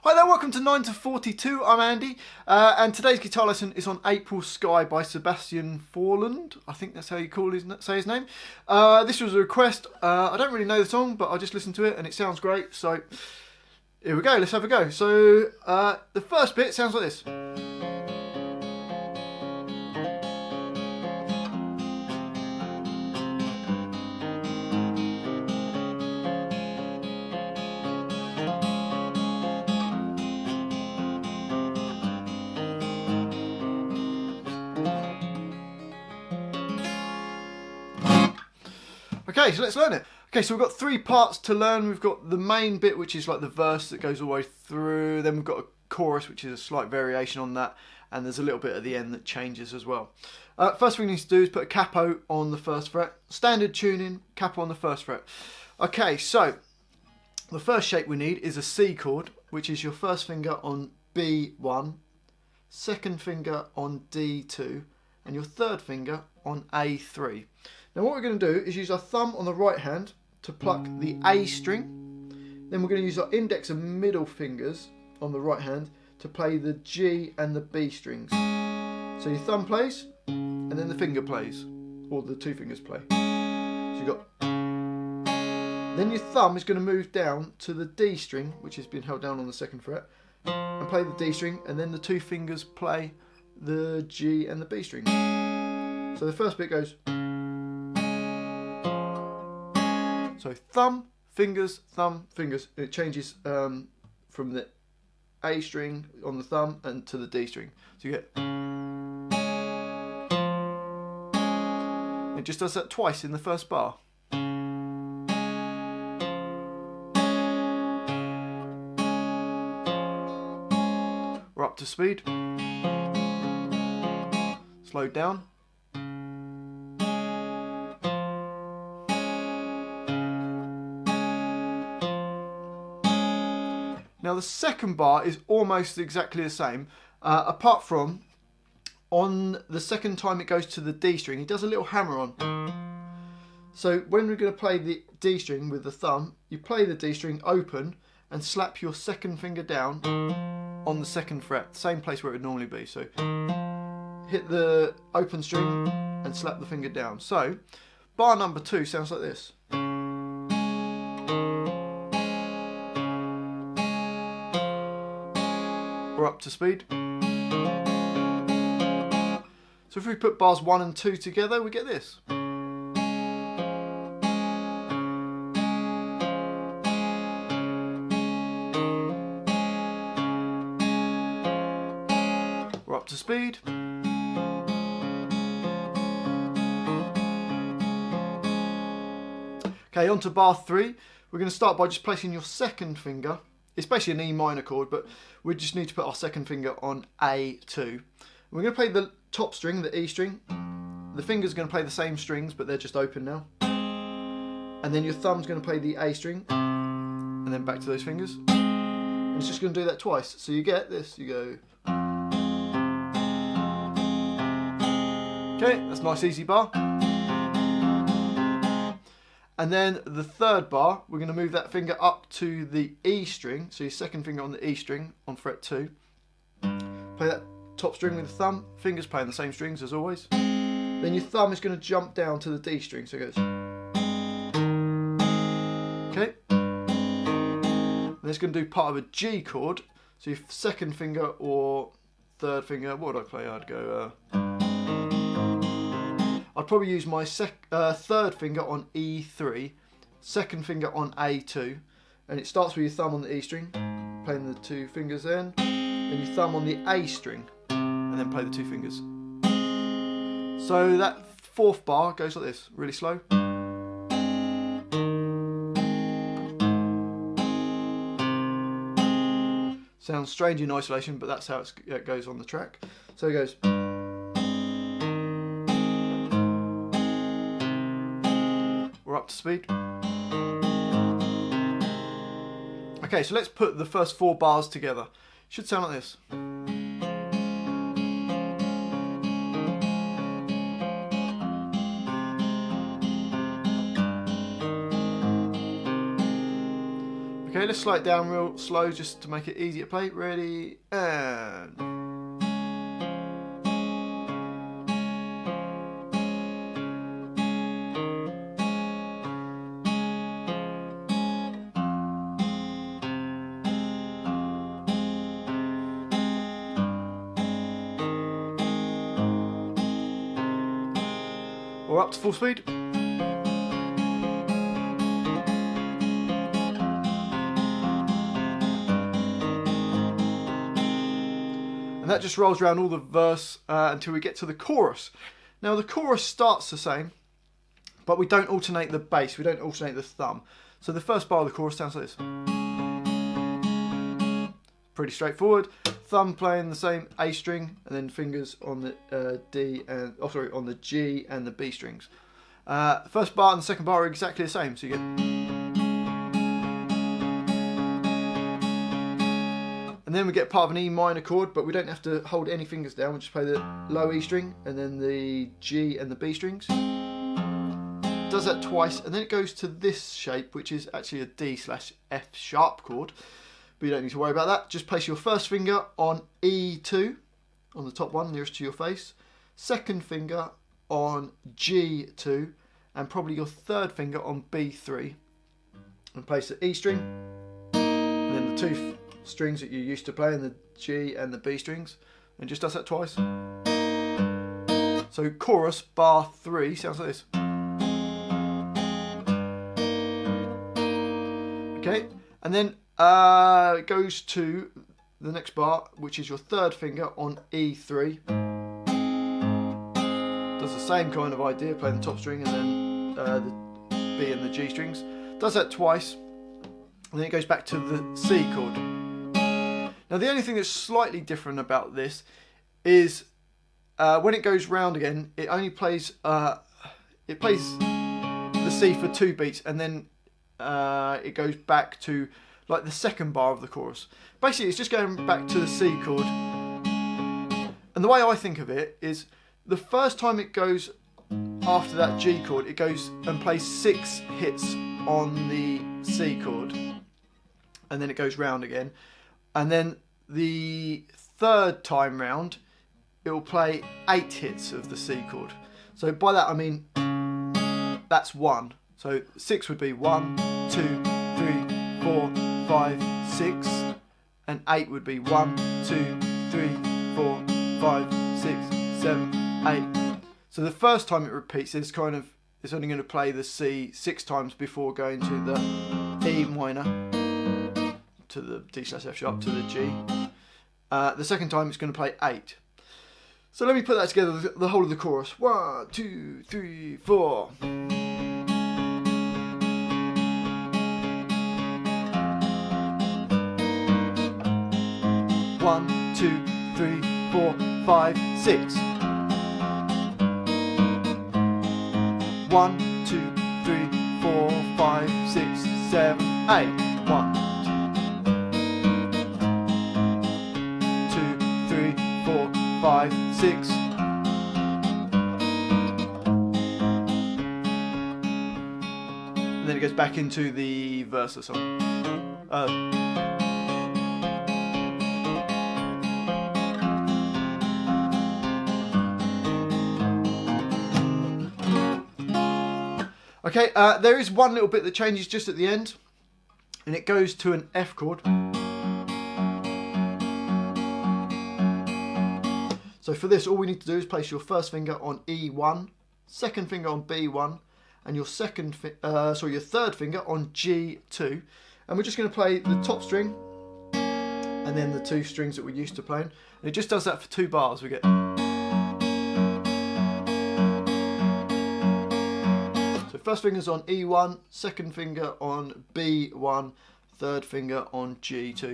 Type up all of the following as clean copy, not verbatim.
Hi there, welcome to 9 to 42. I'm Andy, and today's guitar lesson is on April Sky by Sebastian Forslund. I think that's how you say his name. This was a request. I don't really know the song, but I just listened to it and it sounds great. So here we go. Let's have a go. So the first bit sounds like this. Okay, so let's learn it. Okay, so we've got three parts to learn. We've got the main bit, which is like the verse that goes all the way through. Then we've got a chorus, which is a slight variation on that. And there's a little bit at the end that changes as well. First thing we need to do is put a capo on the first fret. Standard tuning, capo on the first fret. Okay, so the first shape we need is a C chord, which is your first finger on B1, second finger on D2, and your third finger on A3. Now what we're going to do is use our thumb on the right hand to pluck the A string. Then we're going to use our index and middle fingers on the right hand to play the G and the B strings. So your thumb plays and then the finger plays, or the two fingers play. So you've got. Then your thumb is going to move down to the D string, which has been held down on the second fret, and play the D string, and then the two fingers play the G and the B strings. So the first bit goes. So thumb, fingers, it changes from the A string on the thumb and to the D string. So you get... It just does that twice in the first bar. We're up to speed. Slowed down. Now the second bar is almost exactly the same, apart from on the second time it goes to the D string, he does a little hammer on. So when we're going to play the D string with the thumb, you play the D string open and slap your second finger down on the second fret, same place where it would normally be. So hit the open string and slap the finger down. So bar number 2 sounds like this. We're up to speed. So if we put bars 1 and 2 together, we get this. We're up to speed. Okay, on to bar 3. We're going to start by just placing your second finger. It's basically an E minor chord, but we just need to put our second finger on A2. We're going to play the top string, the E string. The finger's going to play the same strings, but they're just open now. And then your thumb's going to play the A string, and then back to those fingers. And it's just going to do that twice. So you get this, you go. Okay, that's a nice easy bar. And then the third bar, we're going to move that finger up to the E string. So your second finger on the E string on fret 2. Play that top string with the thumb. Fingers playing the same strings as always. Then your thumb is going to jump down to the D string. So it goes. Okay. And it's going to do part of a G chord. So your second finger or third finger, what would I play? I'd go... I'd probably use my third finger on E3, second finger on A2, and it starts with your thumb on the E string, playing the two fingers then your thumb on the A string, and then play the two fingers. So that fourth bar goes like this, really slow. Sounds strange in isolation, but that's how it goes on the track. So it goes... We're up to speed. Okay, so let's put the first 4 bars together. Should sound like this. Okay, let's slow it down real slow just to make it easy to play. Ready, and... Or up to full speed. And that just rolls around all the verse until we get to the chorus. Now the chorus starts the same, but we don't alternate the bass, we don't alternate the thumb. So the first bar of the chorus sounds like this. Pretty straightforward. Thumb playing the same A string, and then fingers on the D and on the G and the B strings. First bar and the second bar are exactly the same. So you get, and then we get part of an E minor chord, but we don't have to hold any fingers down. We just play the low E string and then the G and the B strings. Does that twice, and then it goes to this shape, which is actually a D/F sharp chord. But you don't need to worry about that. Just place your first finger on E2, on the top one, nearest to your face. Second finger on G2, and probably your third finger on B3. And place the E string, and then the two strings that you're used to playing, the G and the B strings. And just does that twice. So chorus, bar 3, sounds like this. Okay, and then it goes to the next bar, which is your third finger on E3. Does the same kind of idea, playing the top string and then the B and the G strings. Does that twice, and then it goes back to the C chord. Now the only thing that's slightly different about this is when it goes round again, it only plays the C for 2 beats, and then it goes back to like the second bar of the chorus. Basically, it's just going back to the C chord. And the way I think of it is, the first time it goes after that G chord, it goes and plays 6 hits on the C chord, and then it goes round again. And then the third time round, it will play 8 hits of the C chord. So by that I mean that's 1. So 6 would be 1, 2, 3, 4, 5, 6, and 8 would be 1, 2, 3, 4, 5, 6, 7, 8. So the first time it repeats, it's only going to play the C 6 times before going to the E minor, to the D/F sharp, to the G. The second time it's going to play 8. So let me put that together, the whole of the chorus. 1, 2, 3, 4. 1, 2, 3, 4, 5, 6. 1, 2, 3, 4, 5, 6, 7, 8. 1, 2, 3, 4, 5, 6. And then it goes back into the verse of the song. Okay, there is one little bit that changes just at the end, and it goes to an F chord. So for this, all we need to do is place your first finger on E1, second finger on B1, and your your third finger on G2, and we're just going to play the top string and then the 2 strings that we're used to playing. And it just does that for 2 bars. We get. First finger's on E1, second finger on B1, third finger on G2.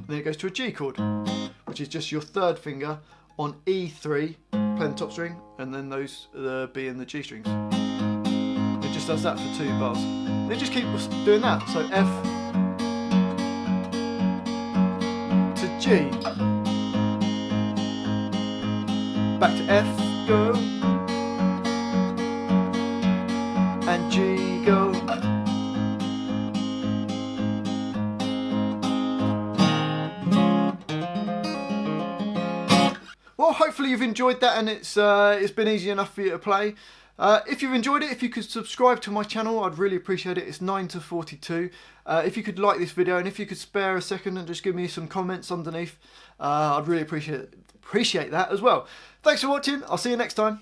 Then it goes to a G chord, which is just your third finger on E3, playing the top string, and then the B and the G strings. It just does that for 2 bars. Then just keep doing that. So F to G. Back to F, go, and G, well, hopefully you've enjoyed that, and it's been easy enough for you to play. If you've enjoyed it, if you could subscribe to my channel, I'd really appreciate it. It's 9 to 42. If you could like this video, and if you could spare a second and just give me some comments underneath, I'd really appreciate that as well. Thanks for watching. I'll see you next time.